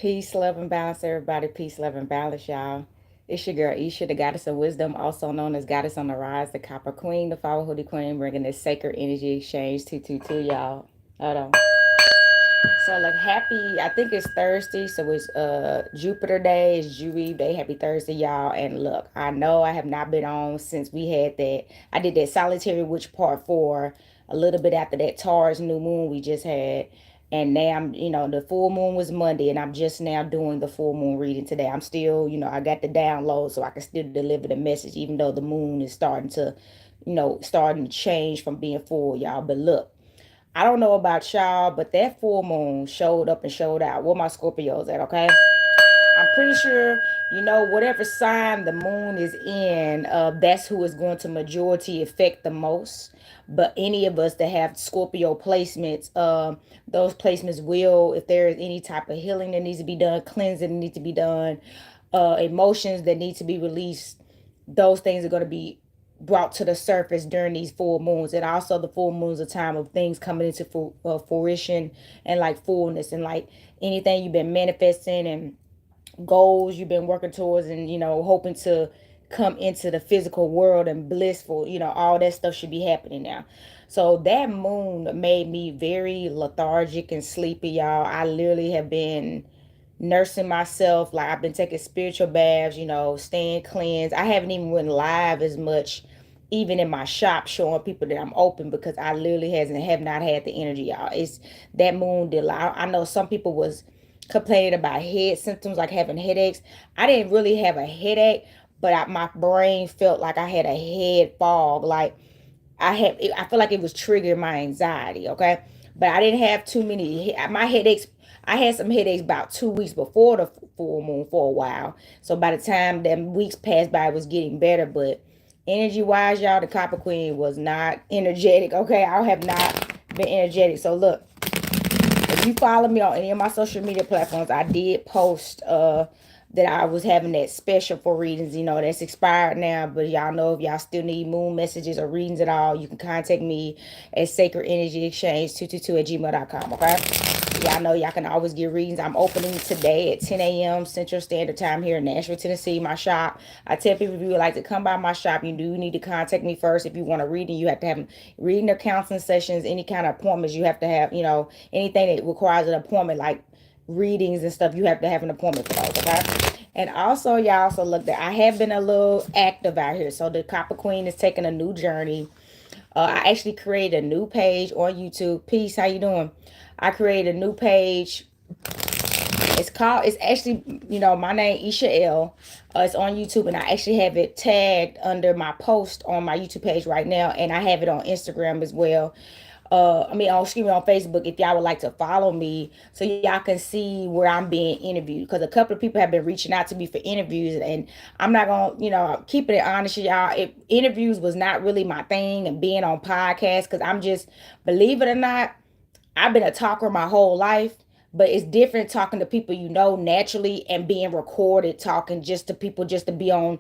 Peace, love, and balance, everybody. Peace, love, and balance, y'all. It's your girl Isha, the goddess of wisdom, also known as Goddess on the Rise, the Copper Queen, the Flower Hoodie Queen, bringing this sacred energy exchange 222, y'all. Hold on. So, like, happy, I think it's Thursday, so it's Jupiter Day, it's Jury Day. Happy Thursday, y'all. And look, I know I have not been on since we had that. I did that Solitary Witch Part 4 a little bit after that Taurus new moon we just had. And now the full moon was Monday, and I'm just now doing the full moon reading today. I'm still, I got the download so I can still deliver the message, even though the moon is starting to change from being full, y'all. But look, I don't know about y'all, but that full moon showed up and showed out. Where my Scorpios at, okay? I'm pretty sure, whatever sign the moon is in, that's who is going to majority affect the most. But any of us that have Scorpio placements, those placements will, if there is any type of healing that needs to be done, cleansing that needs to be done, emotions that need to be released, those things are going to be brought to the surface during these full moons. And also the full moons a time of things coming into fruition and like fullness, and like anything you've been manifesting and goals you've been working towards, and hoping to come into the physical world and blissful, all that stuff should be happening now. So that moon made me very lethargic and sleepy, y'all. I literally have been nursing myself. Like, I've been taking spiritual baths, staying cleansed. I haven't even went live as much, even in my shop, showing people that I'm open, because I literally have not had the energy, y'all. It's that moon did. I know some people was complaining about head symptoms, like having headaches. I didn't really have a headache, but my brain felt like I had a head fog. Like, I feel like it was triggering my anxiety. Okay, but I didn't have too many. My headaches, I had some headaches about 2 weeks before the full moon for a while. So by the time them weeks passed by, it was getting better. But energy wise, y'all, the Copper Queen was not energetic. Okay, I have not been energetic. So look, if you follow me on any of my social media platforms, I did post that I was having that special for readings, that's expired now. But y'all know, if y'all still need moon messages or readings at all, you can contact me at Sacred Energy Exchange 222 at gmail.com. Okay. Y'all know y'all can always get readings. I'm opening today at 10 a.m. Central Standard Time here in Nashville, Tennessee, my shop. I tell people, if you would like to come by my shop, you do need to contact me first. If you want a reading, you have to have reading or counseling sessions, any kind of appointments. You have to have, anything that requires an appointment, like readings and stuff, you have to have an appointment for those, okay? And also, y'all, so look, that I have been a little active out here. So the Copper Queen is taking a new journey. I actually created a new page on YouTube. Peace, how you doing? I created a new page. It's actually, my name, Isha L. It's on YouTube, and I actually have it tagged under my post on my YouTube page right now, and I have it on Instagram as well. Excuse me, on Facebook, if y'all would like to follow me, so y'all can see where I'm being interviewed. Because a couple of people have been reaching out to me for interviews, and I'm not gonna, keeping it honest, y'all. If interviews was not really my thing, and being on podcasts, because I'm just, believe it or not, I've been a talker my whole life. But it's different talking to people naturally, and being recorded talking just to people, just to be on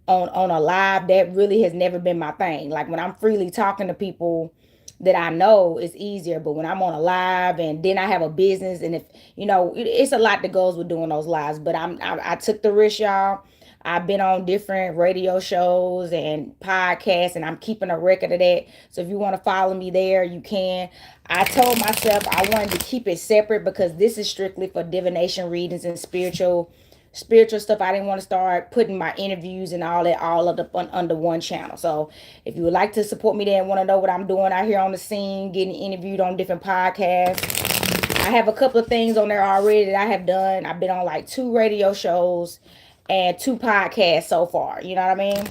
a live. That really has never been my thing. Like, when I'm freely talking to people that I know, it's easier. But when I'm on a live, and then I have a business, and if it's a lot that goes with doing those lives. But I took the risk, y'all. I've been on different radio shows and podcasts, and I'm keeping a record of that. So if you want to follow me there, you can. I told myself I wanted to keep it separate, because this is strictly for divination readings and spiritual stuff. I didn't want to start putting my interviews and all that all under one channel. So if you would like to support me there and want to know what I'm doing out here on the scene, getting interviewed on different podcasts, I have a couple of things on there already that I have done. I've been on like 2 radio shows and 2 podcasts so far. You know what I mean?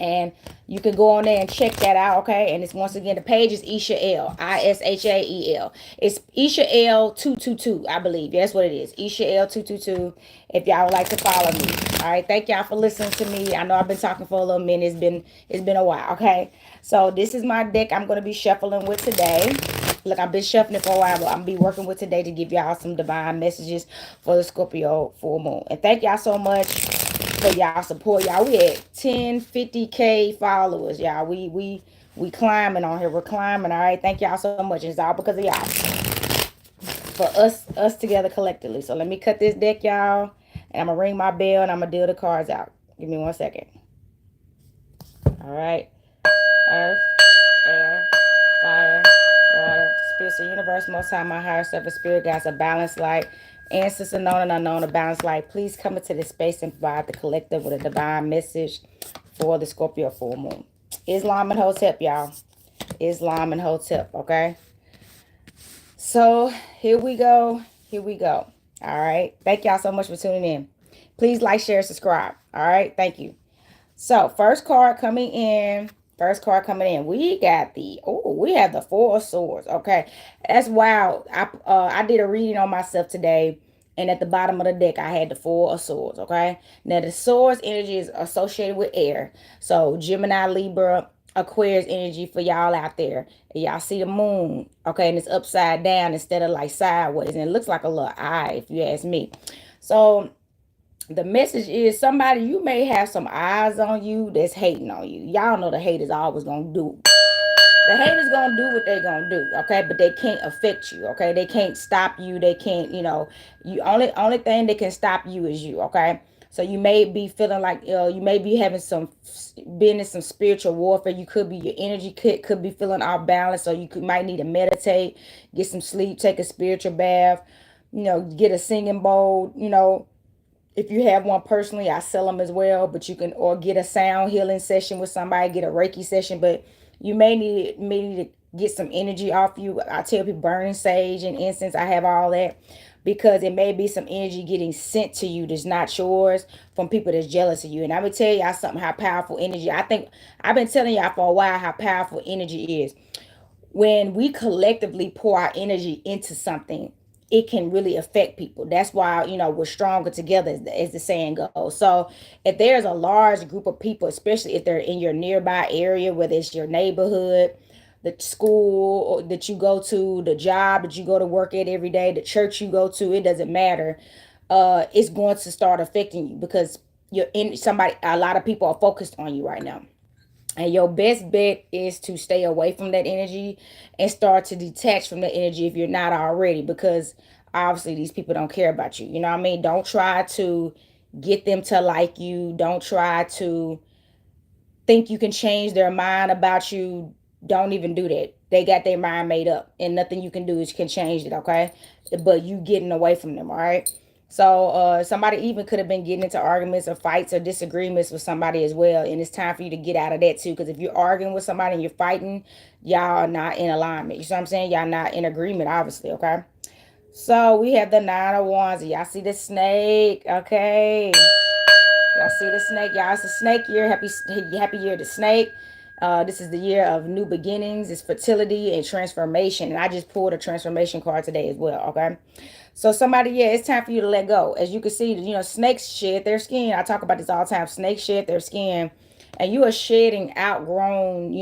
And you can go on there and check that out, okay? And it's, once again, the page is Isha L, Ishael. It's Isha L 222, I believe. That's what it is, Isha L 222. If y'all would like to follow me, all right. Thank y'all for listening to me. I know I've been talking for a little minute. It's been a while, okay? So this is my deck I'm gonna be shuffling with today. Look, I've been shuffling it for a while, but I'm gonna be working with today to give y'all some divine messages for the Scorpio full moon. And thank y'all so much for y'all support. Y'all, we at 50K followers, y'all. We climbing on here. We're climbing, all right? Thank y'all so much. It's all because of y'all. for us together collectively. So let me cut this deck, y'all, and I'm gonna ring my bell and I'm gonna deal the cards out. Give me 1 second. All right. Earth, air, fire, water, spirits of universe, most high, my higher self, and spirit guides, a balanced light, ancestors known and unknown, a balanced light. Please come into this space and provide the collective with a divine message for the Scorpio full moon. Islam and Hotep, y'all. Islam and Hotep, okay? So here we go. Here we go. All right. Thank y'all so much for tuning in. Please like, share, subscribe. All right. Thank you. So first card coming in. First card coming in. We got we have the Four of Swords. Okay. That's wild. I did a reading on myself today. And at the bottom of the deck, I had the Four of Swords. Okay. Now the Swords energy is associated with air. So Gemini, Libra, Aquarius energy for y'all out there. Y'all see the moon. Okay. And it's upside down instead of like sideways. And it looks like a little eye, if you ask me. So the message is somebody, you may have some eyes on you that's hating on you. Y'all know the haters always gonna do. The haters gonna do what they gonna do, okay? But they can't affect you, okay? They can't stop you. They can't, you only thing that can stop you is you, okay? So you may be feeling like you may be having being in some spiritual warfare. You could be your energy could be feeling off balance, so might need to meditate, get some sleep, take a spiritual bath, get a singing bowl, if you have one personally, I sell them as well, but you can, or get a sound healing session with somebody, get a Reiki session, but you may need to get some energy off you. I tell people burning sage and incense. I have all that because it may be some energy getting sent to you that's not yours from people that's jealous of you. And I would tell y'all something, how powerful energy. I think I've been telling y'all for a while how powerful energy is. When we collectively pour our energy into something, it can really affect people. That's why, we're stronger together, as the saying goes. So if there's a large group of people, especially if they're in your nearby area, whether it's your neighborhood, the school that you go to, the job that you go to work at every day, the church you go to, it doesn't matter. It's going to start affecting you because a lot of people are focused on you right now. And your best bet is to stay away from that energy and start to detach from that energy if you're not already, because obviously these people don't care about you. You know what I mean? Don't try to get them to like you. Don't try to think you can change their mind about you. Don't even do that. They got their mind made up and nothing you can do is can change it, okay? But you getting away from them, all right? So somebody even could have been getting into arguments or fights or disagreements with somebody as well. And it's time for you to get out of that too. Because if you're arguing with somebody and you're fighting, y'all are not in alignment. You see what I'm saying? Y'all not in agreement, obviously, okay? So we have the Nine of Wands. Y'all see the snake, okay? Y'all see the snake? Y'all, it's a snake year. Happy year to snake. This is the year of new beginnings. It's fertility and transformation. And I just pulled a transformation card today as well, okay? So somebody, yeah, it's time for you to let go. As you can see, snakes shed their skin. I talk about this all the time. Snakes shed their skin. And you are shedding outgrown,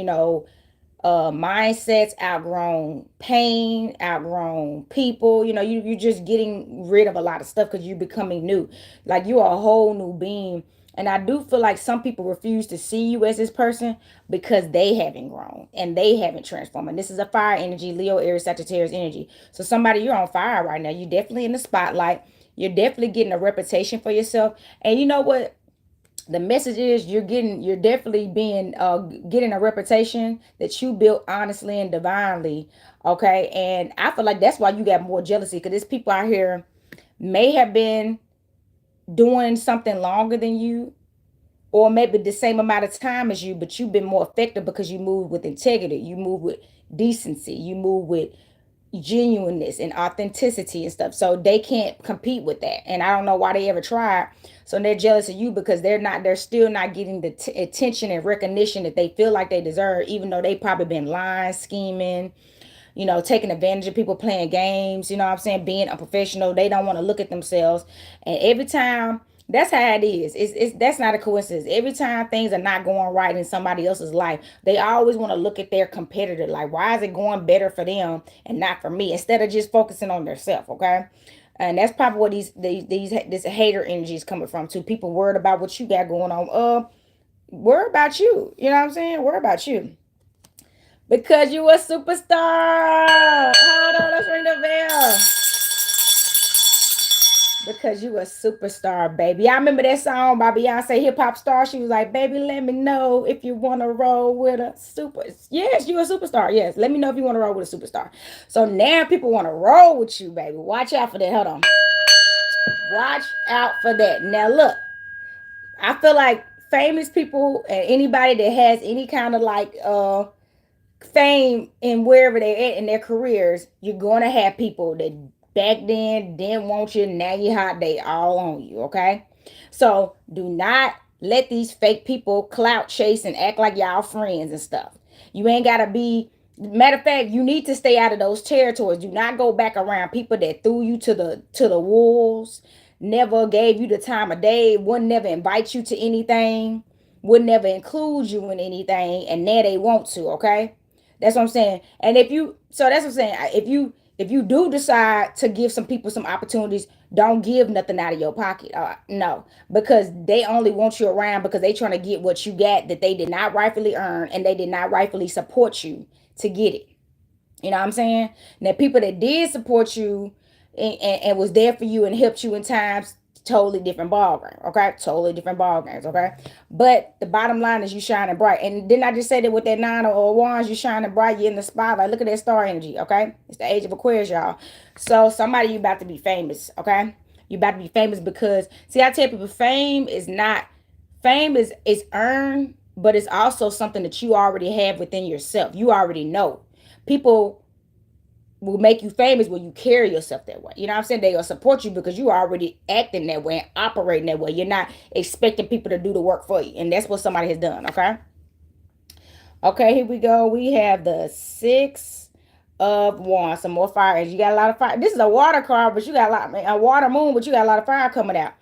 mindsets, outgrown pain, outgrown people. You're just getting rid of a lot of stuff because you're becoming new. Like you are a whole new being. And I do feel like some people refuse to see you as this person because they haven't grown and they haven't transformed. And this is a fire energy, Leo, Aries, Sagittarius energy. So somebody, you're on fire right now. You're definitely in the spotlight. You're definitely getting a reputation for yourself. And you know what? The message is you're definitely being getting a reputation that you built honestly and divinely, okay? And I feel like that's why you got more jealousy, because there's people out here may have been doing something longer than you, or maybe the same amount of time as you, but you've been more effective because you move with integrity, you move with decency, you move with genuineness and authenticity and stuff. So they can't compete with that. And I don't know why they ever tried. So they're jealous of you because they're still not getting the attention and recognition that they feel like they deserve, even though they probably been lying, scheming, taking advantage of people, playing games, what I'm saying, being unprofessional. They don't want to look at themselves. And every time, that's how it is. That's not a coincidence. Every time things are not going right in somebody else's life, they always want to look at their competitor. Like, why is it going better for them and not for me? Instead of just focusing on themselves, okay? And that's probably what this hater energy is coming from too. People worried about what you got going on. Worry about you. You know what I'm saying? Worry about you. Because you a superstar. Hold on, let's ring the bell. Because you a superstar, baby. I remember that song by Beyonce, Hip Hop Star. She was like, baby, let me know if you want to roll with a super. Yes, you a superstar. Yes, let me know if you want to roll with a superstar. So now people want to roll with you, baby. Watch out for that. Hold on. Watch out for that. Now, look, I feel like famous people and anybody that has any kind of like fame in wherever they're at in their careers, you're going to have people that back then didn't want you, now you hot, they all on you, okay? So do not let these fake people clout chase and act like y'all friends and stuff. You ain't gotta be, matter of fact, you need to stay out of those territories. Do not go back around people that threw you to the wolves, never gave you the time of day, would never invite you to anything, would never include you in anything, and now they want to, okay? That's what I'm saying. And if you, so that's what I'm saying. If you do decide to give some people some opportunities, don't give nothing out of your pocket. No, because they only want you around because they trying to get what you got that they did not rightfully earn and they did not rightfully support you to get it. You know what I'm saying? Now, people that did support you and was there for you and helped you in times, totally different ball game. Okay, totally different ball games. Okay, but the bottom line is you shining bright. And didn't I just say that with that nine or wands, you shining bright, you in the spotlight. Look at that star energy. Okay, it's the age of Aquarius, y'all. So somebody you about to be famous. Okay, you about to be famous because see, I tell people, fame is earned, but it's also something that you already have within yourself. You already know. People will make you famous when you carry yourself that way. You know what I'm saying? They'll support you because you are already acting that way and operating that way. You're not expecting people to do the work for you. And that's what somebody has done, okay? Okay, here we go. We have the six of wands. Some more fire. You got a lot of fire. This is a water card, but you got a lot, a water moon, but you got a lot of fire coming out.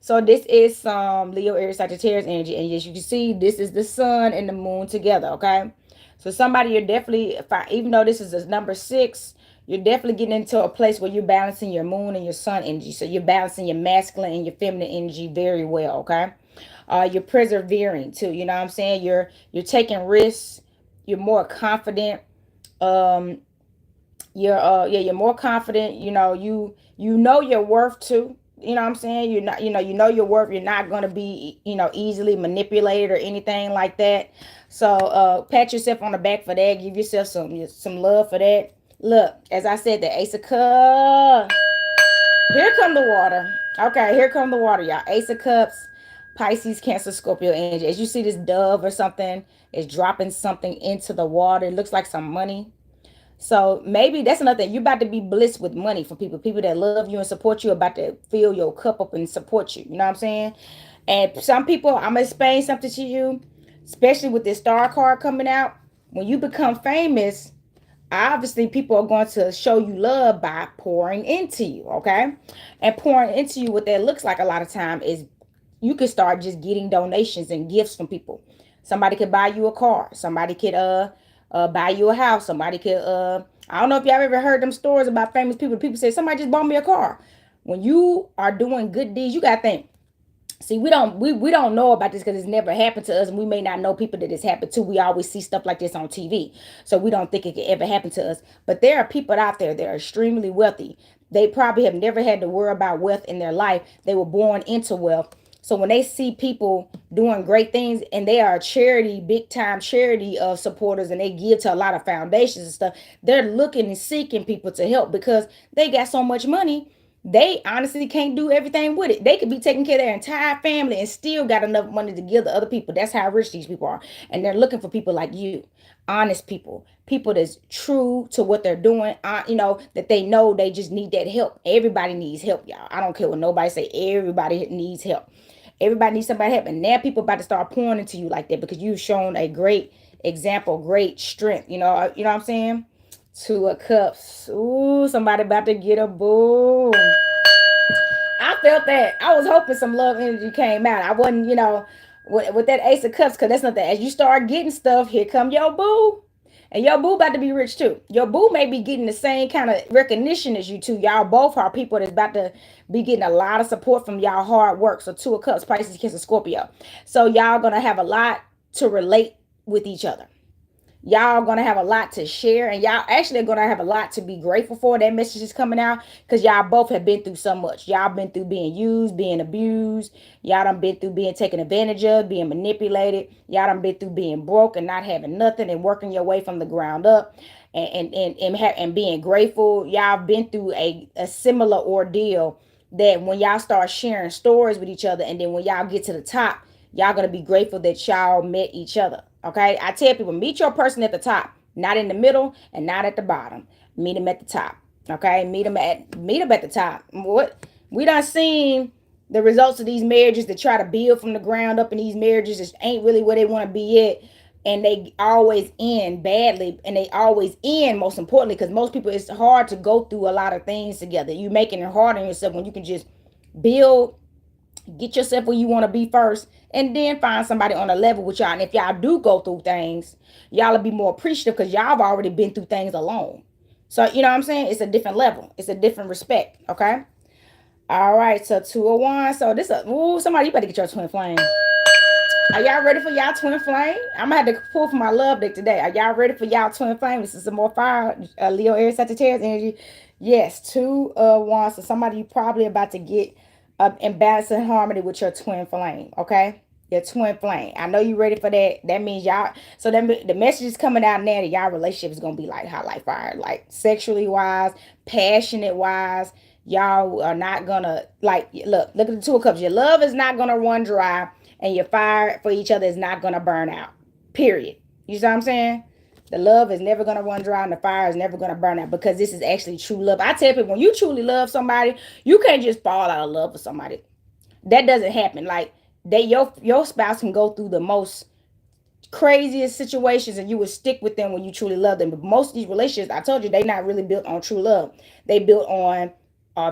So this is some Leo, Aries, Sagittarius energy. And as you can see, this is the sun and the moon together, okay? So somebody you're definitely, even though this is a number six, you're definitely getting into a place where you're balancing your moon and your sun energy. So you're balancing your masculine and your feminine energy very well, okay? You're persevering too. You know what I'm saying? You're taking risks. You're more confident. Um, you're more confident. You know your worth too. You know what I'm saying? You're not, you know your worth. You're not gonna be, easily manipulated or anything like that. So pat yourself on the back for that. Give yourself some love for that. Look, as I said, the Ace of Cups. Here come the water. Okay, here come the water, y'all. Ace of Cups, Pisces, Cancer, Scorpio energy. As you see this dove or something is dropping something into the water. It looks like some money. So maybe that's another thing. You're about to be blessed with money from people. People that love you and support you about to fill your cup up and support you. You know what I'm saying? And some people, I'm gonna explain something to you, especially with this star card coming out. When you become famous, obviously people are going to show you love by pouring into you, okay? And pouring into you, what that looks like a lot of time is you could start just getting donations and gifts from people. Somebody could buy you a car. Somebody could buy you a house. Somebody could I don't know if y'all ever heard them stories about famous people. People say somebody just bought me a car. When you are doing good deeds, you gotta think. See, we don't know about this because it's never happened to us, and we may not know people that it's happened to. We always see stuff like this on TV, so we don't think it could ever happen to us. But there are people out there that are extremely wealthy. They probably have never had to worry about wealth in their life. They were born into wealth. So when they see people doing great things and they are a charity, big time charity of supporters, and they give to a lot of foundations and stuff, they're looking and seeking people to help because they got so much money they honestly can't do everything with it. They could be taking care of their entire family and still got enough money to give to other people. That's how rich these people are. And they're looking for people like you, honest people, people that's true to what they're doing, that they know they just need that help. Everybody needs help, y'all. I don't care what nobody say. Everybody needs help. Everybody needs somebody help. And now people about to start pouring into you like that because you've shown a great example, great strength. You know what I'm saying? Two of Cups. Ooh, somebody about to get a boo. I felt that. I was hoping some love energy came out. I wasn't, with that Ace of Cups, because that's not that. As you start getting stuff, here come your boo. And your boo about to be rich too. Your boo may be getting the same kind of recognition as you two. Y'all both are people that's about to be getting a lot of support from y'all hard work. So Two of Cups, Pisces, Cancer, Scorpio. So y'all gonna have a lot to relate with each other. Y'all gonna have a lot to share, and y'all actually are gonna have a lot to be grateful for. That message is coming out because y'all both have been through so much. Y'all been through being used, being abused. Y'all done been through being taken advantage of, being manipulated. Y'all done been through being broke and not having nothing and working your way from the ground up. And being grateful. Y'all been through a similar ordeal, that when y'all start sharing stories with each other, and then when y'all get to the top, y'all gonna be grateful that y'all met each other. Okay, I tell people, meet your person at the top, not in the middle and not at the bottom. Meet them at the top. Okay, meet them at the top. What we done seen the results of these marriages that try to build from the ground up, and these marriages just ain't really where they want to be yet, and they always end badly, and they always end, most importantly, because most people, it's hard to go through a lot of things together. You making it hard on yourself when you can just build, get yourself where you want to be first, and then find somebody on a level with y'all. And if y'all do go through things, y'all will be more appreciative because y'all have already been through things alone. So you know what I'm saying, it's a different level, it's a different respect. Okay, all right, so 201. So this somebody, you better get your twin flame. Are y'all ready for y'all twin flame? I'm gonna have to pull from my love deck today. Are y'all ready for y'all twin flame? This is some more fire, Leo, Aries, Sagittarius energy. Yes, 2 1. So somebody, you probably about to get in balance and harmony with your twin flame. Okay, your twin flame. I know you ready for that. That means y'all. So then the message is coming out now that y'all relationship is gonna be like hot like fire, like sexually wise, passionate wise. Y'all are not gonna like look at the 2 of cups. Your love is not gonna run dry, and your fire for each other is not gonna burn out. Period. You see what I'm saying? The love is never gonna run dry, and the fire is never gonna burn out, because this is actually true love. I tell people, when you truly love somebody, you can't just fall out of love with somebody. That doesn't happen. Like your spouse can go through the most craziest situations, and you would stick with them when you truly love them. But most of these relationships, I told you, they not really built on true love. They built on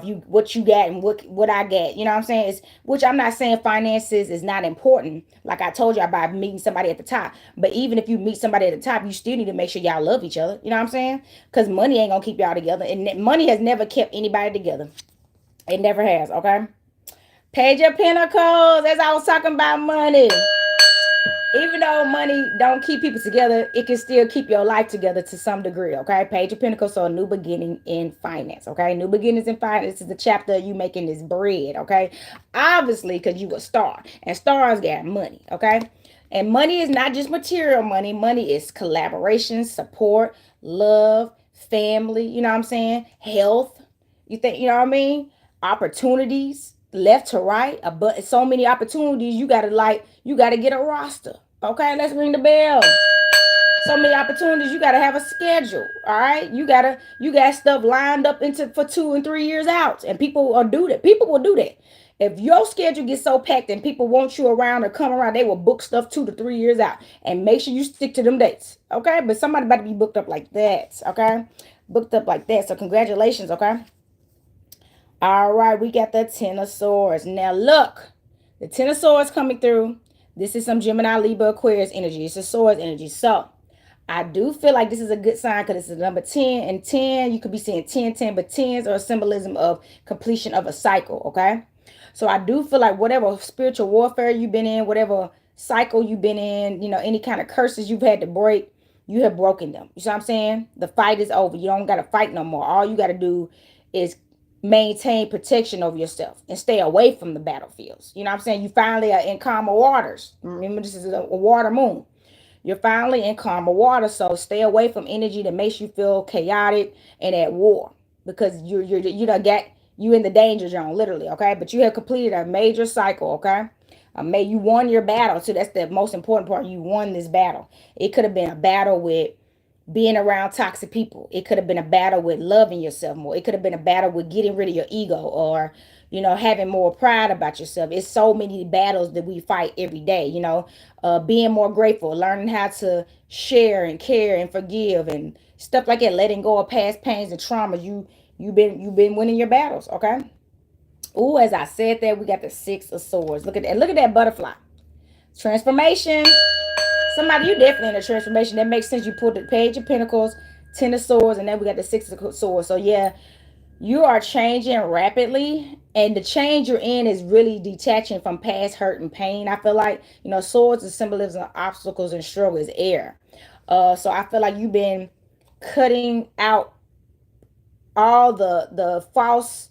you, what you got and what I got. You know what I'm saying? It's, which I'm not saying finances is not important. Like I told you about meeting somebody at the top. But even if you meet somebody at the top, you still need to make sure y'all love each other. You know what I'm saying? Because money ain't gonna keep y'all together, and money has never kept anybody together. It never has. Okay. Page of Pentacles. As I was talking about money, even though money don't keep people together, it can still keep your life together to some degree. Okay, Page of Pentacles. So a new beginning in finance. Okay, new beginnings in finance is the chapter of you making this bread. Okay, obviously, because you a star, and stars got money. Okay, and money is not just material money. Money is collaboration, support, love, family. You know what I'm saying? Health. You think, you know what I mean? Opportunities left to right, but so many opportunities. You gotta get a roster. Okay, let's ring the bell. So many opportunities, you gotta have a schedule. All right, you got stuff lined up into for 2 and 3 years out, and people will do that. People will do that. If your schedule gets so packed and people want you around or come around, they will book stuff 2 to 3 years out, and make sure you stick to them dates. Okay, but somebody about to be booked up like that. Okay, booked up like that. So congratulations. Okay. All right, we got the Ten of Swords. Now look, the Ten of Swords coming through. This is some Gemini, Libra, Aquarius energy. It's a Swords energy. So I do feel like this is a good sign, because it's a number 10. And 10, you could be seeing 10, 10, but 10s are a symbolism of completion of a cycle, okay? So I do feel like whatever spiritual warfare you've been in, whatever cycle you've been in, any kind of curses you've had to break, you have broken them. You see what I'm saying? The fight is over. You don't got to fight no more. All you got to do is maintain protection over yourself and stay away from the battlefields. You know what I'm saying? You finally are in calmer waters. Remember, this is a water moon. You're finally in calmer water, so stay away from energy that makes you feel chaotic and at war, because you done got you in the danger zone, literally. Okay, but you have completed a major cycle. Okay, you won your battle. So that's the most important part. You won this battle. It could have been a battle with being around toxic people. It could have been a battle with loving yourself more. It could have been a battle with getting rid of your ego, or having more pride about yourself. It's so many battles that we fight every day. Being more grateful, learning how to share and care and forgive and stuff like that, letting go of past pains and traumas. You've been winning your battles. Okay. Ooh, as I said that, we got the Six of Swords. Look at that. Look at that butterfly. Transformation. Somebody, you definitely in a transformation. That makes sense. You pulled the Page of Pentacles, Ten of Swords, and then we got the Six of Swords. So yeah, you are changing rapidly, and the change you're in is really detaching from past hurt and pain. I feel like, swords is symbolism of obstacles and struggle, is air. So I feel like you've been cutting out all the false,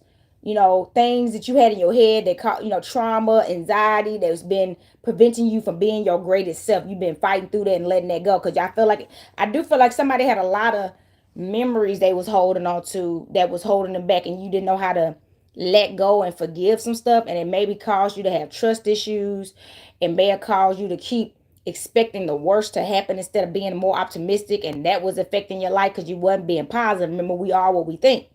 things that you had in your head that cause, trauma, anxiety that's been preventing you from being your greatest self. You've been fighting through that and letting that go. Cause I do feel like somebody had a lot of memories they was holding on to that was holding them back, and you didn't know how to let go and forgive some stuff, and it maybe caused you to have trust issues. It may have caused you to keep expecting the worst to happen instead of being more optimistic, and that was affecting your life because you wasn't being positive. Remember, we are what we think.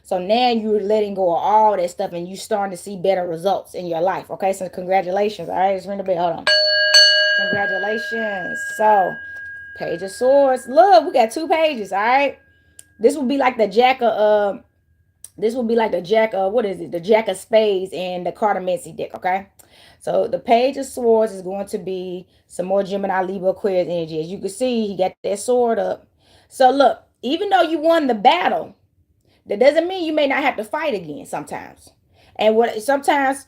So now you're letting go of all that stuff, and you starting to see better results in your life. Okay, so congratulations. All right, let's ring the bell. Hold on. Congratulations. So, Page of Swords. Look, we got 2 pages. All right, this will be like the Jack of this will be like the Jack of, what is it? The Jack of Spades and the Cartomancy deck. Okay, so the Page of Swords is going to be some more Gemini, Libra, Aquarius energy. As you can see, he got that sword up. So look, even though you won the battle, that doesn't mean you may not have to fight again sometimes. And what sometimes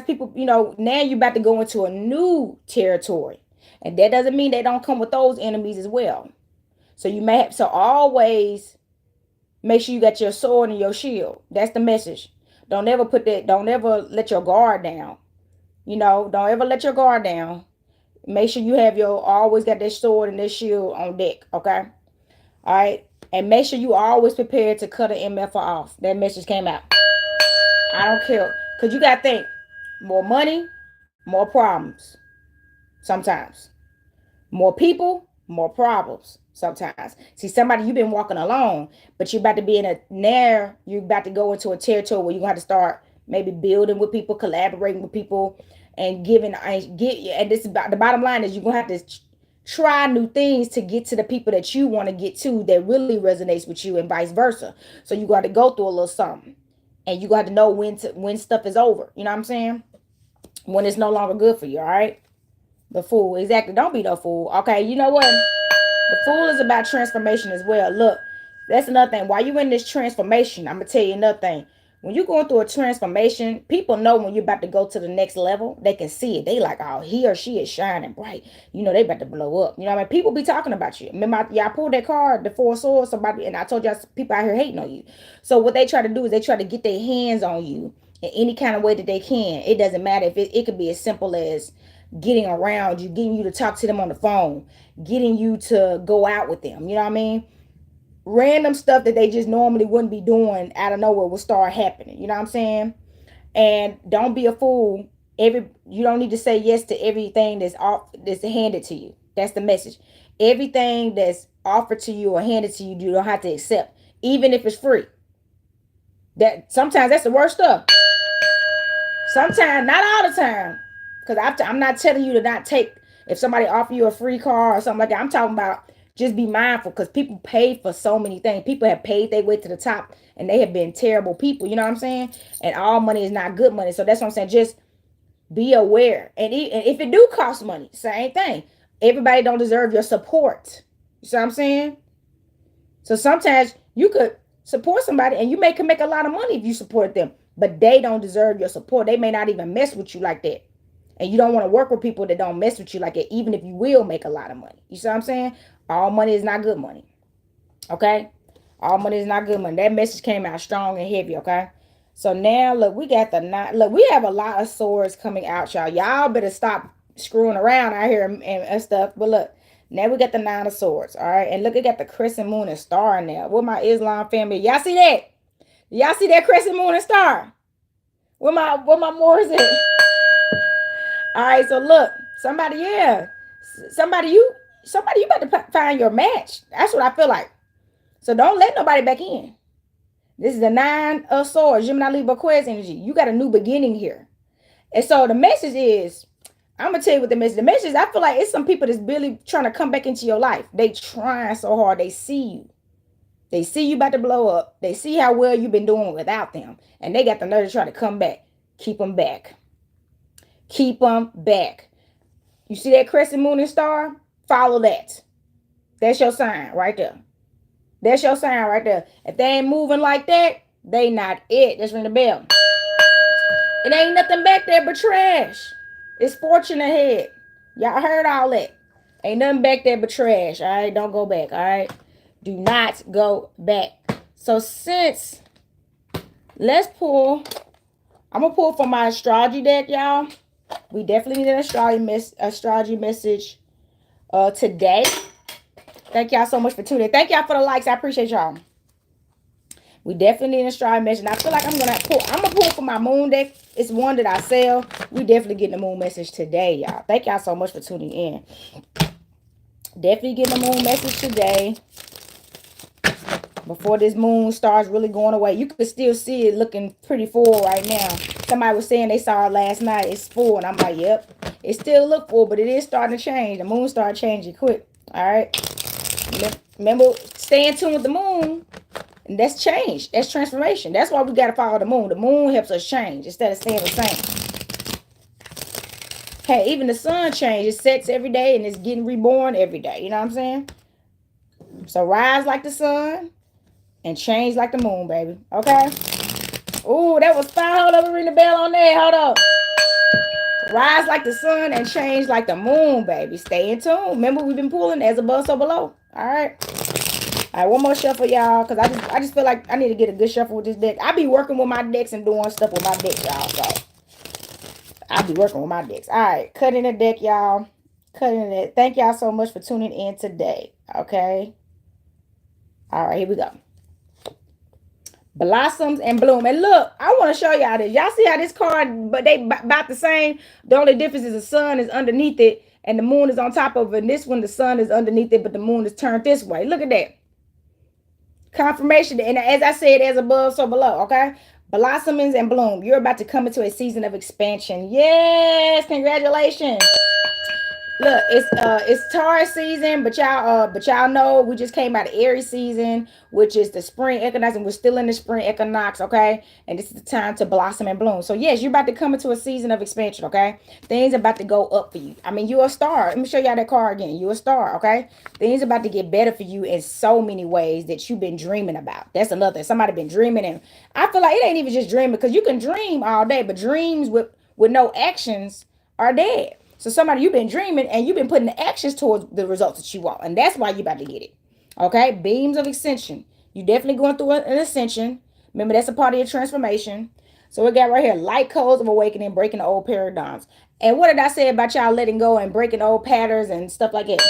people, now you're about to go into a new territory. And that doesn't mean they don't come with those enemies as well. So you may have, so always make sure you got your sword and your shield. That's the message. Don't ever let your guard down. Don't ever let your guard down. Make sure you have always got that sword and that shield on deck, okay? All right? And make sure you always prepared to cut an MF off. That message came out. I don't care. Because you got to think, more money, more problems sometimes. More people, more problems sometimes. See, somebody, you've been walking alone, but you're about to be you're about to go into a territory where you're going to have to start maybe building with people, collaborating with people, and and this is about the bottom line is you're going to have to try new things to get to the people that you want to get to that really resonates with you, and vice versa. So you got to go through a little something, and you got to know when stuff is over. You know what I'm saying? When it's no longer good for you. All right. The Fool. Exactly. Don't be no fool. Okay. You know what? The Fool is about transformation as well. Look, that's another thing. While you in this transformation, I'm gonna tell you another thing. When you're going through a transformation, people know when you're about to go to the next level. They can see it. They like, oh, he or she is shining bright. They about to blow up. You know what I mean? People be talking about you. Remember, y'all pulled that card, the Four of Swords. Somebody, and I told y'all, people out here hating on you. So what they try to do is they try to get their hands on you in any kind of way that they can. It doesn't matter if it could be as simple as getting around you, getting you to talk to them on the phone, getting you to go out with them. You know what I mean? Random stuff that they just normally wouldn't be doing out of nowhere will start happening. You know what I'm saying? And don't be a fool. You don't need to say yes to everything that's handed to you. That's the message. Everything that's offered to you or handed to you, you don't have to accept, even if it's free. That sometimes that's the worst stuff. Sometimes, not all the time. Because I'm not telling you to not take, if somebody offer you a free car or something like that. I'm talking about just be mindful, because people pay for so many things. People have paid their way to the top, and they have been terrible people. You know what I'm saying? And all money is not good money. So that's what I'm saying. Just be aware. And if it do cost money, same thing. Everybody don't deserve your support. You see what I'm saying? So sometimes you could support somebody and you can make a lot of money if you support them, but they don't deserve your support. They may not even mess with you like that. And you don't want to work with people that don't mess with you like that, even if you will make a lot of money. You see what I'm saying? All money is not good money. Okay? All money is not good money. That message came out strong and heavy, okay? So now, look, we got the 9. Look, we have a lot of swords coming out, y'all. Y'all better stop screwing around out here and stuff. But look, now we got the 9 of Swords, all right? And look, it got the crescent moon and star in there. With my Islam family. Y'all see that? Y'all see that crescent moon and star? Where my Moors at? All right, so look, somebody you about to find your match. That's what I feel like. So don't let nobody back in. This is the 9 of Swords, Gemini, Libra, Aquarius energy. You got a new beginning here. And so the message is, I'm going to tell you what the message. The message is, I feel like it's some people that's really trying to come back into your life. They trying so hard. They see you. They see you about to blow up. They see how well you've been doing without them. And they got the nerve to try to come back. Keep them back. Keep them back. You see that crescent moon and star? Follow that. That's your sign right there. That's your sign right there. If they ain't moving like that, they not it. Just ring the bell. It ain't nothing back there but trash. It's fortune ahead. Y'all heard all that. Ain't nothing back there but trash. All right, don't go back. All right, do not go back. So since let's pull, I'm gonna pull from my astrology deck, y'all. We definitely need an astrology message today. Thank y'all so much for tuning in. Thank y'all for the likes. I appreciate y'all. We definitely need an astrology message. And I feel like I'm gonna pull from my moon deck. It's one that I sell. We definitely getting the moon message today, y'all. Thank y'all so much for tuning in. Definitely getting the moon message today. Before this moon starts really going away. You could still see it looking pretty full right now. Somebody was saying they saw it last night. It's full. And I'm like, yep. It still look full, but it is starting to change. The moon started changing quick. All right. Remember, stay in tune with the moon. And that's change. That's transformation. That's why we got to follow the moon. The moon helps us change instead of staying the same. Hey, even the sun changes. It sets every day and it's getting reborn every day. You know what I'm saying? So rise like the sun and change like the moon, baby. Okay? Ooh, that was fine. Hold up, ring the bell on there. Hold up. Rise like the sun and change like the moon, baby. Stay in tune. Remember, we've been pulling as above, so below. All right. All right, one more shuffle, y'all, because I just feel like I need to get a good shuffle with this deck. I be working with my decks and doing stuff with my decks, y'all. So I be working with my decks. All right, cutting the deck, y'all. Cutting it. Thank y'all so much for tuning in today. Okay. All right, here we go. Blossoms and bloom. And look, I want to show y'all this. Y'all see how this card, but they about the same. The only difference is the sun is underneath it and the moon is on top of it. And this one, the sun is underneath it, but the moon is turned this way. Look at that. Confirmation. And as I said, as above, so below. Okay. Blossomings and bloom. You're about to come into a season of expansion. Yes. Congratulations. Look, it's Taurus season, but y'all know we just came out of Aries season, which is the spring equinox, and we're still in the spring equinox, okay? And this is the time to blossom and bloom. So yes, you're about to come into a season of expansion, okay? Things about to go up for you. I mean, you're a star. Let me show y'all that card again. You're a star, okay? Things about to get better for you in so many ways that you've been dreaming about. That's another thing. Somebody been dreaming, and I feel like it ain't even just dreaming, because you can dream all day, but dreams with no actions are dead. So somebody, you've been dreaming and you've been putting the actions towards the results that you want. And that's why you're about to get it. Okay? Beams of ascension. You definitely going through an ascension. Remember, that's a part of your transformation. So we got right here, light codes of awakening, breaking the old paradigms. And what did I say about y'all letting go and breaking old patterns and stuff like that?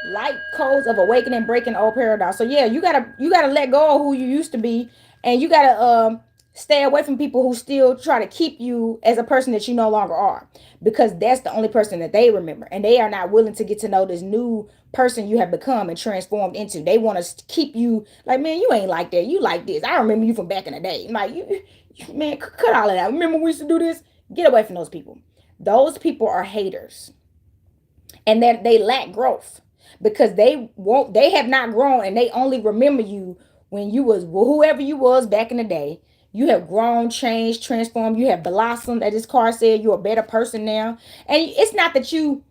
Light codes of awakening, breaking old paradigms. So yeah, you gotta let go of who you used to be, and you gotta stay away from people who still try to keep you as a person that you no longer are, because that's the only person that they remember, and they are not willing to get to know this new person you have become and transformed into. They want to keep you like, man, you ain't like that. You like this. I remember you from back in the day. Like you man, cut all of that. Remember we used to do this? Get away from those people. Those people are haters, and that they lack growth, because they have not grown, and they only remember you when you was whoever you was back in the day. You have grown, changed, transformed. You have blossomed. As this card said, you're a better person now. And it's not that you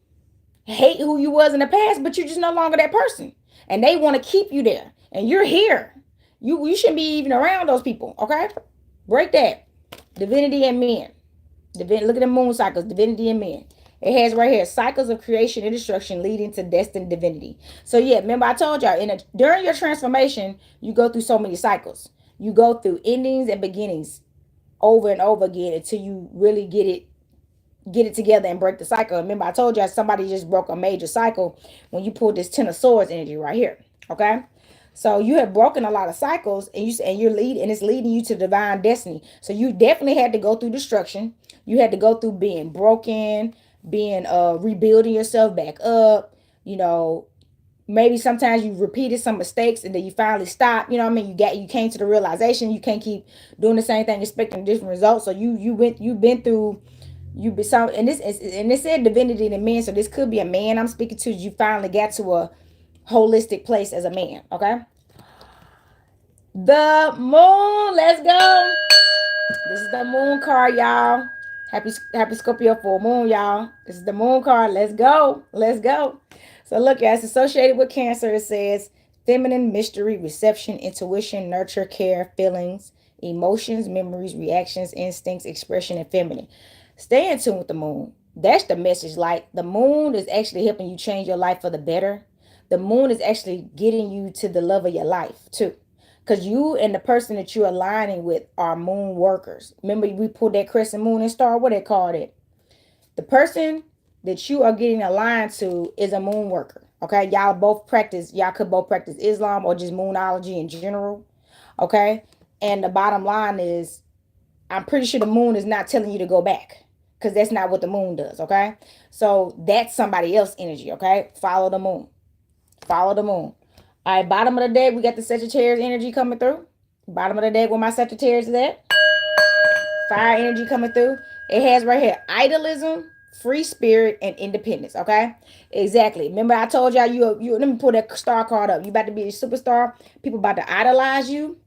hate who you was in the past, but you're just no longer that person. And they want to keep you there. And you're here. You shouldn't be even around those people. Okay? Break that. Divinity and men. Look at the moon cycles. Divinity and men. It has right here, cycles of creation and destruction leading to destined divinity. So yeah, remember I told y'all, during your transformation, you go through so many cycles. You go through endings and beginnings over and over again until you really get it together and break the cycle. Remember I told y'all somebody just broke a major cycle when you pulled this Ten of Swords energy right here. Okay? So you have broken a lot of cycles, and it's leading you to divine destiny. So you definitely had to go through destruction. You had to go through being broken, being rebuilding yourself back up. Maybe sometimes you repeated some mistakes and then you finally stopped. You came to the realization you can't keep doing the same thing expecting different results. So you've been through, and this said divinity in men, so this could be a man I'm speaking to. You finally got to a holistic place as a man. Okay? The moon, let's go. This is the moon card, y'all. Happy Scorpio full moon, y'all. This is the moon card. Let's go. Let's go. So look, guys, associated with Cancer, it says feminine, mystery, reception, intuition, nurture, care, feelings, emotions, memories, reactions, instincts, expression, and feminine. Stay in tune with the moon. That's the message. Like the moon is actually helping you change your life for the better. The moon is actually getting you to the love of your life too. Because you and the person that you're aligning with are moon workers. Remember, we pulled that crescent moon and star. What they called it? The person that you are getting aligned to is a moon worker. Okay, y'all could both practice Islam or just moonology in general. Okay, and the bottom line is, I'm pretty sure the moon is not telling you to go back because that's not what the moon does. Okay, so that's somebody else's energy. Okay, follow the moon. Follow the moon. All right, bottom of the deck, we got the Sagittarius energy coming through. Bottom of the deck, where my Sagittarius is at. Fire energy coming through. It has right here idealism, free spirit, and independence. Okay, exactly. Remember, I told y'all you. Let me pull that star card up. You about to be a superstar. People about to idolize you.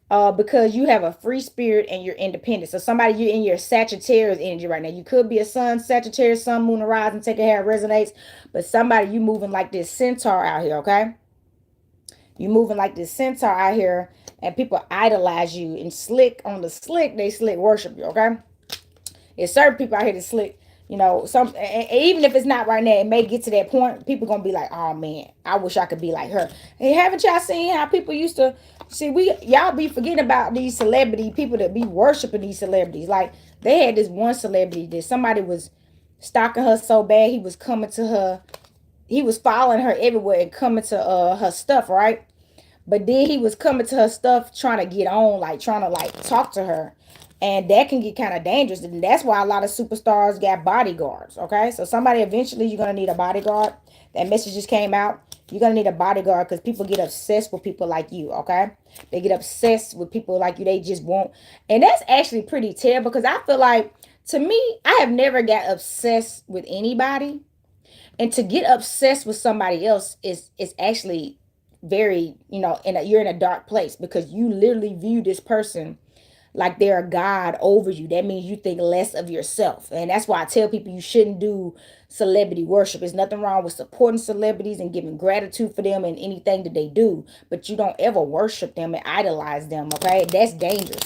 Because you have a free spirit and you're independent. So somebody, you're in your Sagittarius energy right now. You could be a sun, Sagittarius, sun, moon, and rise, and take it how it resonates. But somebody, you moving like this centaur out here, okay? You moving like this centaur out here, and people idolize you. And slick on the slick, they slick worship you, okay? There's certain people out here that slick. You know, even if it's not right now, it may get to that point. People gonna be like, "Oh man, I wish I could be like her." Hey, haven't y'all seen how people used to see? Y'all be forgetting about these celebrity people that be worshiping these celebrities. Like they had this one celebrity that somebody was stalking her so bad, he was coming to her, he was following her everywhere and coming to her stuff, right? But then he was coming to her stuff trying to get on, like trying to like talk to her. And that can get kind of dangerous. And that's why a lot of superstars got bodyguards. Okay. So somebody eventually you're gonna need a bodyguard. That message just came out. You're gonna need a bodyguard because people get obsessed with people like you, okay? They get obsessed with people like you. They just won't. And that's actually pretty terrible because I feel like to me, I have never got obsessed with anybody. And to get obsessed with somebody else is actually very, you're in a dark place because you literally view this person like they're a god over you. That means you think less of yourself. And that's why I tell people you shouldn't do celebrity worship. There's nothing wrong with supporting celebrities and giving gratitude for them and anything that they do, but you don't ever worship them and idolize them, okay? That's dangerous.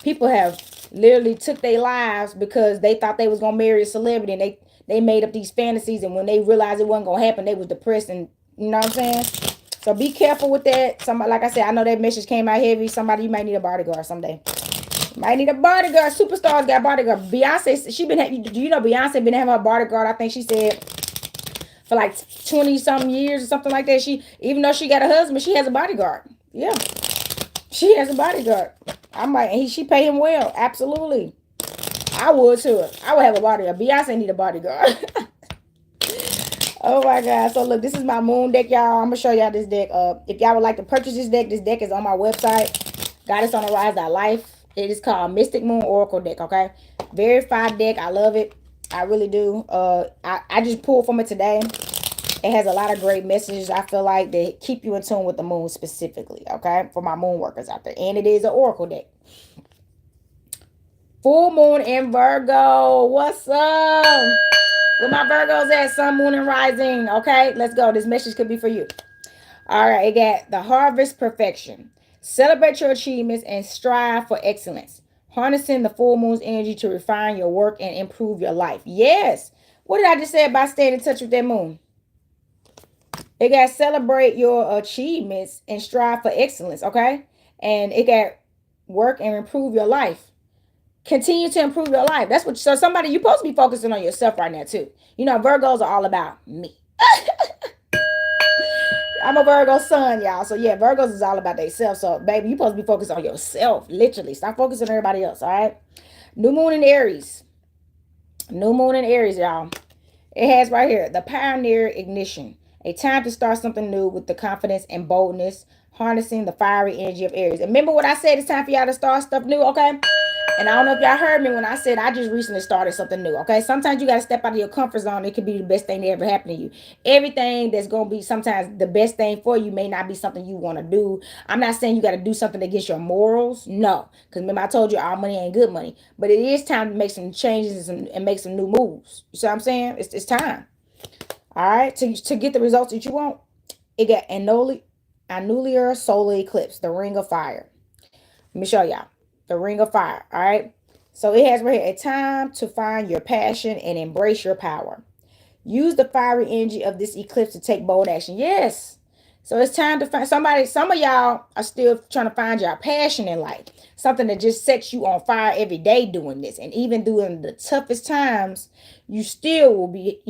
People have literally took their lives because they thought they was gonna marry a celebrity, and they made up these fantasies, and when they realized it wasn't gonna happen, they was depressed. And you know what I'm saying? So be careful with that. Somebody, like I said, I know that message came out heavy. Somebody, you might need a bodyguard someday. Might need a bodyguard. Superstars got bodyguard. Beyonce, do you know Beyonce been having her bodyguard? I think she said for like 20 something years or something like that. She, even though she got a husband, she has a bodyguard. Yeah, she has a bodyguard. I'm like, she pay him well. Absolutely, I would too. I would have a bodyguard. Beyonce need a bodyguard. Oh my God. So look, this is my moon deck, y'all. I'm gonna show y'all this deck. If y'all would like to purchase this deck is on my website, Goddess on the Rise Life. It is called Mystic Moon Oracle deck, okay? Verified deck. I love it. I really do. I just pulled from it today. It has a lot of great messages, I feel like, that keep you in tune with the moon specifically, okay? For my moon workers out there. And it is an oracle deck. Full moon in Virgo. What's up? Where my Virgos at? Sun, moon, and rising. Okay, let's go. This message could be for you. All right, it got the harvest perfection. Celebrate your achievements and strive for excellence. Harnessing the full moon's energy to refine your work and improve your life. Yes. What did I just say about staying in touch with that moon? It got celebrate your achievements and strive for excellence, okay? And it got work and improve your life. Continue to improve your life. That's what, so somebody, you're supposed to be focusing on yourself right now too. You know, Virgos are all about me. I'm a Virgo sun, y'all. So yeah, Virgos is all about themselves. So baby, you supposed to be focused on yourself. Literally. Stop focusing on everybody else. All right. New moon in Aries. New moon in Aries, y'all. It has right here the pioneer ignition. A time to start something new with the confidence and boldness, harnessing the fiery energy of Aries. And remember what I said, it's time for y'all to start stuff new, okay? And I don't know if y'all heard me when I said I just recently started something new, okay? Sometimes you got to step out of your comfort zone. It could be the best thing that ever happened to you. Everything that's going to be sometimes the best thing for you may not be something you want to do. I'm not saying you got to do something against your morals. No. Because remember I told you all money ain't good money. But it is time to make some changes and make some new moves. You see what I'm saying? It's time. All right? To get the results that you want. It got annular solar eclipse, the ring of fire. Let me show y'all. The ring of fire. All right. So it has right here, a time to find your passion and embrace your power. Use the fiery energy of this eclipse to take bold action. Yes. So it's time to find somebody. Some of y'all are still trying to find your passion in life. Something that just sets you on fire every day doing this. And even during the toughest times, you still will be,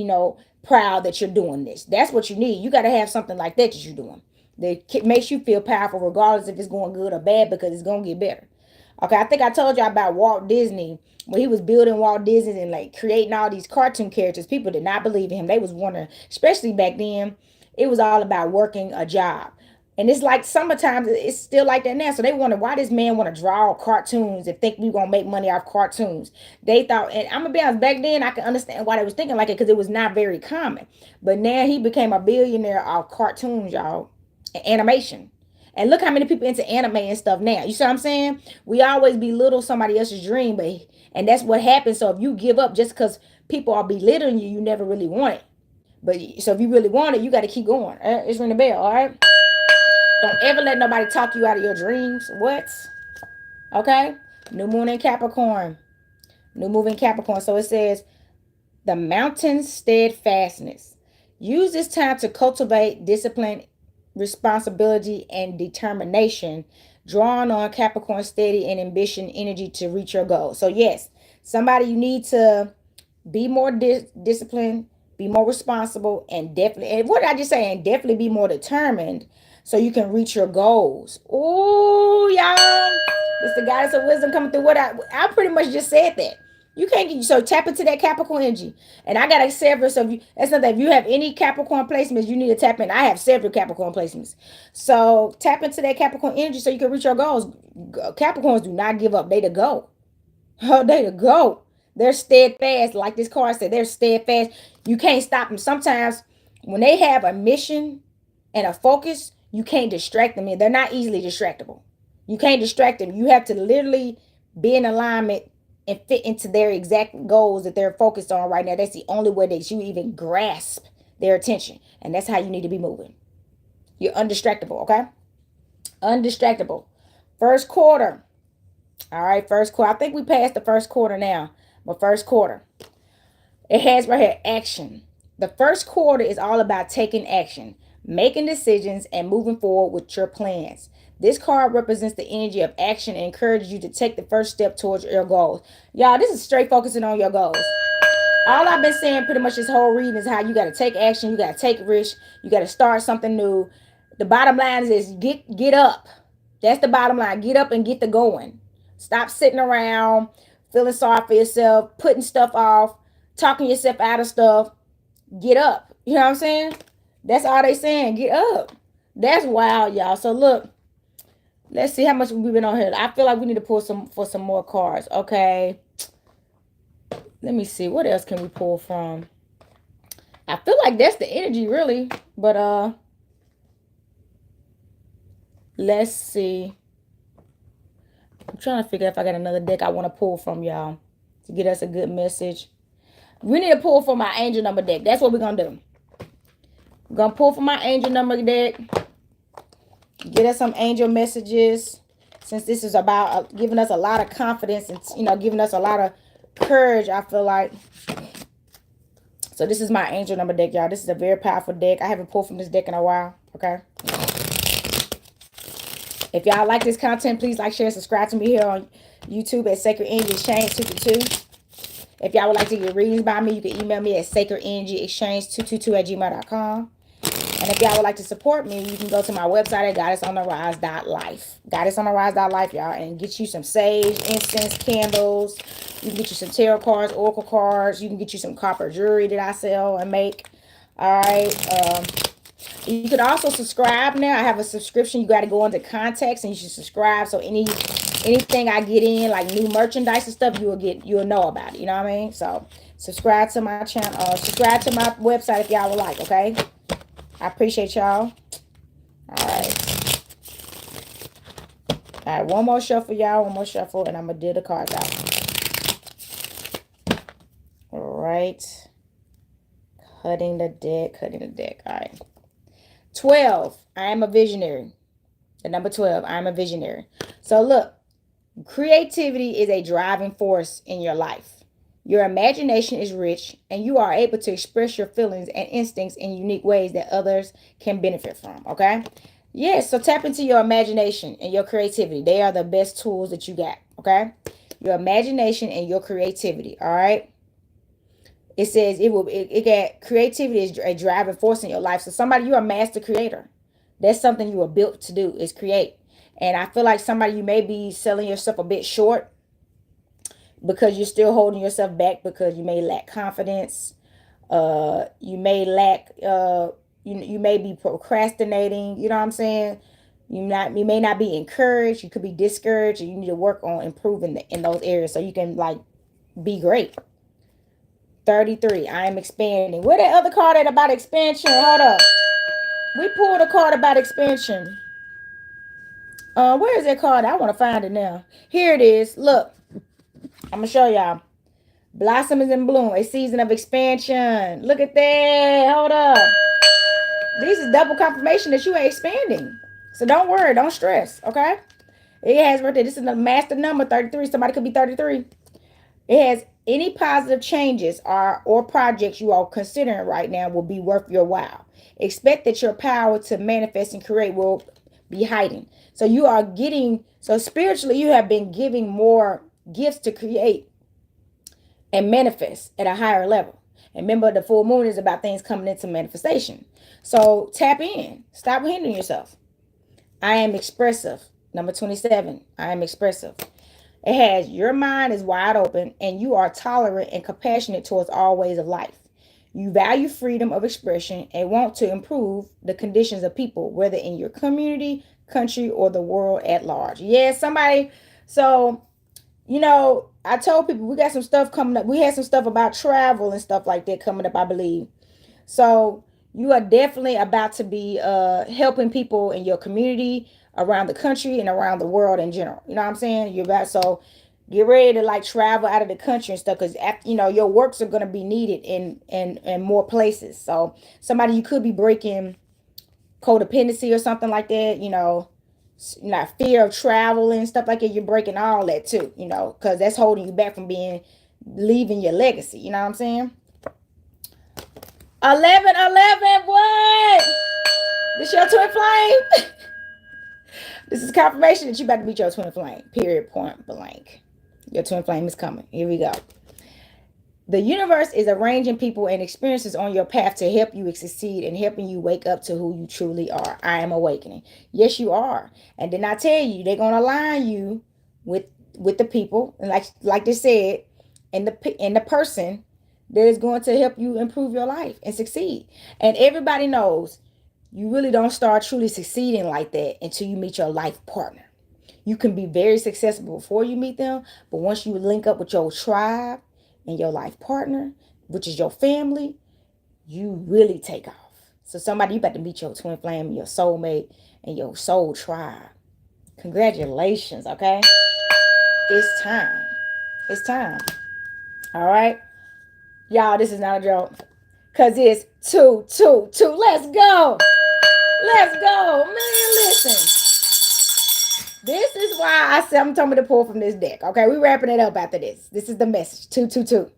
proud that you're doing this. That's what you need. You got to have something like that you're doing. That makes you feel powerful regardless if it's going good or bad, because it's going to get better. Okay, I think I told you about Walt Disney when he was building Walt Disney and like creating all these cartoon characters. People did not believe in him. They was wondering, especially back then, it was all about working a job. And it's like summertime, it's still like that now. So they wonder why this man want to draw cartoons and think we gonna make money off cartoons. They thought, and I'm gonna be honest, back then I can understand why they was thinking like it because it was not very common. But now he became a billionaire off cartoons, y'all, and animation. And look how many people into anime and stuff now. You see what I'm saying? We always belittle somebody else's dream, but and that's what happens. So if you give up just because people are belittling you, you never really want it. But so if you really want it, you got to keep going. It's ring the bell, all right? Don't ever let nobody talk you out of your dreams. What? Okay? New moon in Capricorn. New moon in Capricorn. So it says the mountain steadfastness. Use this time to cultivate discipline, responsibility, and determination, drawing on Capricorn steady and ambition energy to reach your goal. So yes, somebody you need to be more disciplined, be more responsible, and definitely, and what I just say, and definitely be more determined so you can reach your goals. Oh, y'all, it's the goddess of wisdom coming through. What I pretty much just said that. You can't get so tap into that Capricorn energy. And I got several. So if you, that's not that if you have any Capricorn placements, you need to tap in. I have several Capricorn placements. So tap into that Capricorn energy so you can reach your goals. Capricorns do not give up. They to go. Oh, they to go. They're steadfast. Like this card said, they're steadfast. You can't stop them. Sometimes when they have a mission and a focus, you can't distract them. They're not easily distractible. You can't distract them. You have to literally be in alignment and fit into their exact goals that they're focused on right now. That's the only way that you even grasp their attention. And that's how you need to be moving. You're undistractable, okay? Undistractable. First quarter. All right, first quarter. I think we passed the first quarter now. But first quarter. It has right here action. The first quarter is all about taking action, making decisions, and moving forward with your plans. This card represents the energy of action and encourages you to take the first step towards your goals. Y'all, this is straight focusing on your goals. All I've been saying pretty much this whole reading is how you got to take action, you got to take risk, you got to start something new. The bottom line is get up. That's the bottom line. Get up and get the going. Stop sitting around feeling sorry for yourself, putting stuff off, talking yourself out of stuff. Get up. You know what I'm saying? That's all they saying. Get up. That's wild, y'all. So look, let's see how much we've been on here. I feel like we need to pull some more cards. Okay. Let me see. What else can we pull from? I feel like that's the energy, really. But let's see. I'm trying to figure out if I got another deck I want to pull from, y'all, to get us a good message. We need to pull from my angel number deck. That's what we're going to do. We're going to pull from my angel number deck. Get us some angel messages. Since this is about giving us a lot of confidence and, giving us a lot of courage, I feel like. So this is my angel number deck, y'all. This is a very powerful deck. I haven't pulled from this deck in a while. Okay. If y'all like this content, please like, share, subscribe to me here on YouTube at Sacred Energy Exchange 222. If y'all would like to get readings by me, you can email me at sacredenergyexchange222@gmail.com. And if y'all would like to support me, you can go to my website at goddessontherise.life. Goddessontherise.life, y'all, and get you some sage, incense, candles. You can get you some tarot cards, oracle cards. You can get you some copper jewelry that I sell and make. All right. You could also subscribe now. I have a subscription. You got to go into contacts and you should subscribe. So anything I get in, like new merchandise and stuff, you'll know about it. You know what I mean? So subscribe to my channel. Subscribe to my website if y'all would like. Okay. I appreciate y'all. All right. All right. One more shuffle, y'all. One more shuffle, and I'm gonna do the cards out. All right. Cutting the deck. Cutting the deck. All right. 12. I am a visionary. The number 12. I am a visionary. So look, Creativity is a driving force in your life. Your imagination is rich, and you are able to express your feelings and instincts in unique ways that others can benefit from. Okay? Yes, so tap into your imagination and your creativity. They are the best tools that you got. Okay? Your imagination and your creativity. All right? It says it got creativity is a driving force in your life. So somebody, you're a master creator. That's something you were built to do, is create. And I feel like somebody, you may be selling yourself a bit short because you're still holding yourself back because you may lack confidence. You may lack you may be procrastinating, you know what I'm saying? You may not be encouraged, you could be discouraged, and you need to work on improving in those areas so you can like be great. 33, I am expanding. Where that other card at about expansion? Hold up. We pulled a card about expansion. Where is that card? I want to find it now. Here it is. Look, I'm gonna show y'all. Blossom is in bloom, a season of expansion. Look at that. Hold up. This is double confirmation that you are expanding. So don't worry, don't stress, okay? It has right there. This is the master number 33. Somebody could be 33. It has any positive changes or projects you are considering right now will be worth your while. Expect that your power to manifest and create will be heightened. So you are getting, so spiritually, you have been giving more gifts to create and manifest at a higher level. And remember, the full moon is about things coming into manifestation. So tap in. Stop hindering yourself. I am expressive. Number 27. I am expressive. It has your mind is wide open and you are tolerant and compassionate towards all ways of life. You value freedom of expression and want to improve the conditions of people, whether in your community, country, or the world at large. Yeah, somebody. So, I told people we got some stuff coming up. We had some stuff about travel and stuff like that coming up, I believe. So you are definitely about to be helping people in your community, around the country, and around the world in general. You know what I'm saying? You're about, so get ready to like travel out of the country and stuff, because after your works are going to be needed in more places. So somebody, you could be breaking codependency or something like that. Not fear of travel and stuff like that. You're breaking all that too. Because that's holding you back from leaving your legacy. You know what I'm saying? 11, what? This your twin flame? This is confirmation that you about to meet your twin flame. Period, point blank. Your twin flame is coming. Here we go. The universe is arranging people and experiences on your path to help you succeed and helping you wake up to who you truly are. I am awakening. Yes, you are. And then I tell you, they're gonna align you with the people, and like they said, and the person that is going to help you improve your life and succeed. And everybody knows you really don't start truly succeeding like that until you meet your life partner. You can be very successful before you meet them, but once you link up with your tribe and your life partner, which is your family, you really take off. So somebody, you about to meet your twin flame, your soulmate, and your soul tribe. Congratulations, okay? It's time. It's time. All right? Y'all, this is not a joke. Because it's 222. Let's go. Let's go. Man, listen. This is why I said I'm talking to pull from this deck. Okay, we wrapping it up after this. This is the message. 222.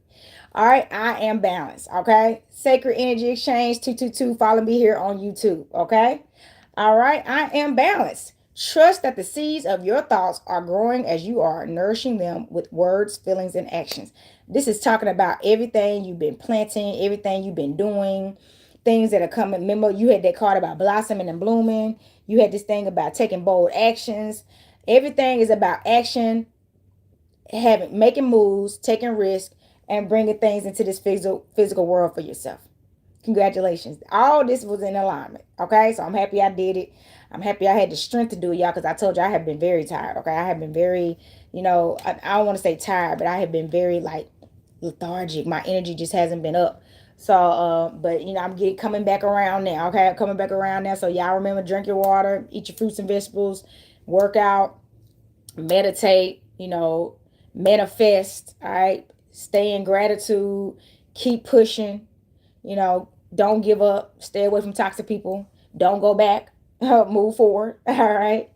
All right, I am balanced. Okay, Sacred Energy Exchange 222. Follow me here on YouTube. Okay, all right, I am balanced. Trust that the seeds of your thoughts are growing as you are nourishing them with words, feelings, and actions. This is talking about everything you've been planting, everything you've been doing, things that are coming. Remember, you had that card about blossoming and blooming. You had this thing about taking bold actions. Everything is about action, making moves, taking risks, and bringing things into this physical world for yourself. Congratulations. All this was in alignment. Okay, so I'm happy I did it. I'm happy I had the strength to do it, y'all, because I told you I have been very tired. Okay, I have been very, I don't want to say tired, but I have been very like lethargic. My energy just hasn't been up. So, but I'm coming back around now. Okay, I'm coming back around now. So y'all remember, drink your water, eat your fruits and vegetables, work out, meditate. Manifest. All right, stay in gratitude, keep pushing. Don't give up. Stay away from toxic people. Don't go back. Move forward. All right.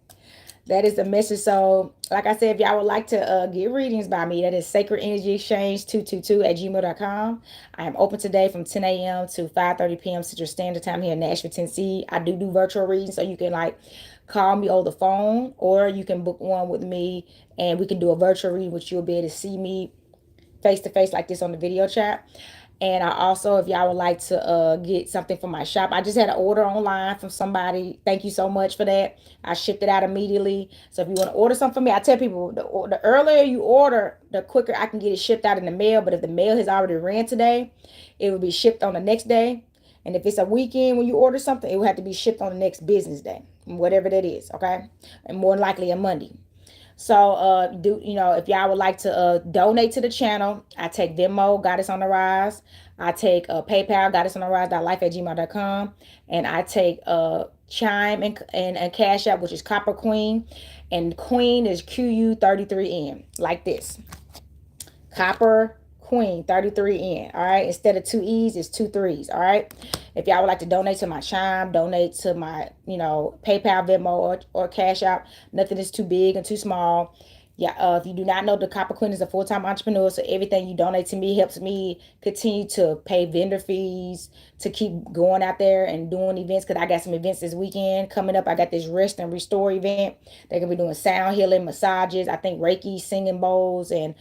That is the message. So, like I said, if y'all would like to get readings by me, that is Sacred Energy Exchange 222 at gmail.com. I am open today from 10 a.m. to 5:30 p.m. Central Standard Time here in Nashville, Tennessee. I do virtual readings, so you can like call me over the phone, or you can book one with me and we can do a virtual reading, which you'll be able to see me face to face like this on the video chat. And I also, if y'all would like to get something from my shop, I just had an order online from somebody. Thank you so much for that. I shipped it out immediately. So if you want to order something from me, I tell people the earlier you order, the quicker I can get it shipped out in the mail. But if the mail has already ran today, it will be shipped on the next day. And if it's a weekend when you order something, it will have to be shipped on the next business day, whatever that is, okay? And more than likely a Monday. So, if y'all would like to donate to the channel, I take Venmo, Goddess on the Rise. I take PayPal, Goddess on the Rise, life at gmail.com. And I take Chime and Cash App, which is Copper Queen. And Queen is QU33N, like this. Copper Queen 33N. All right. Instead of two E's, it's two threes. All right. If y'all would like to donate to my Chime, donate to my, PayPal, Venmo, or Cash App. Nothing is too big and too small. Yeah, if you do not know, the Copper Queen is a full-time entrepreneur, so everything you donate to me helps me continue to pay vendor fees, to keep going out there and doing events, because I got some events this weekend coming up. I got this Rest and Restore event. They're going to be doing sound healing, massages, I think Reiki, singing bowls, and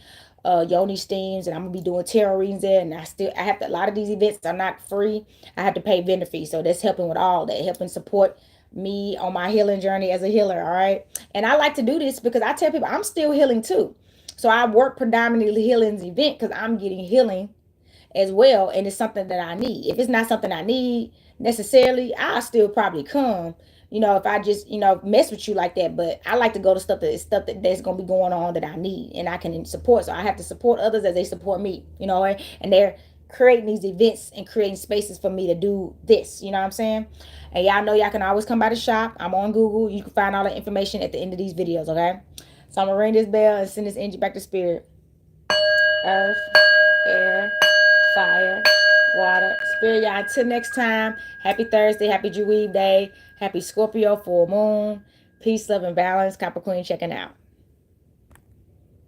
yoni steams, and I'm gonna be doing tarot readings there. And I have to, a lot of these events are not free. I have to pay vendor fees, so that's helping with all that, helping support me on my healing journey as a healer. All right. And I like to do this because I tell people I'm still healing too. So I work predominantly healing's event because I'm getting healing as well, and it's something that I need. If it's not something I need necessarily, I'll still probably come, if I just, mess with you like that. But I like to go to that's gonna be going on that I need and I can support. So I have to support others as they support me, and they're creating these events and creating spaces for me to do this, you know what I'm saying? And y'all know y'all can always come by the shop. I'm on Google. You can find all the information at the end of these videos, okay? So I'm gonna ring this bell and send this energy back to spirit. Earth, air, fire, water, spirit. Y'all, until next time, happy Thursday, happy Jewweave Day, happy Scorpio full moon, peace, love, and balance. Copper Queen checking out.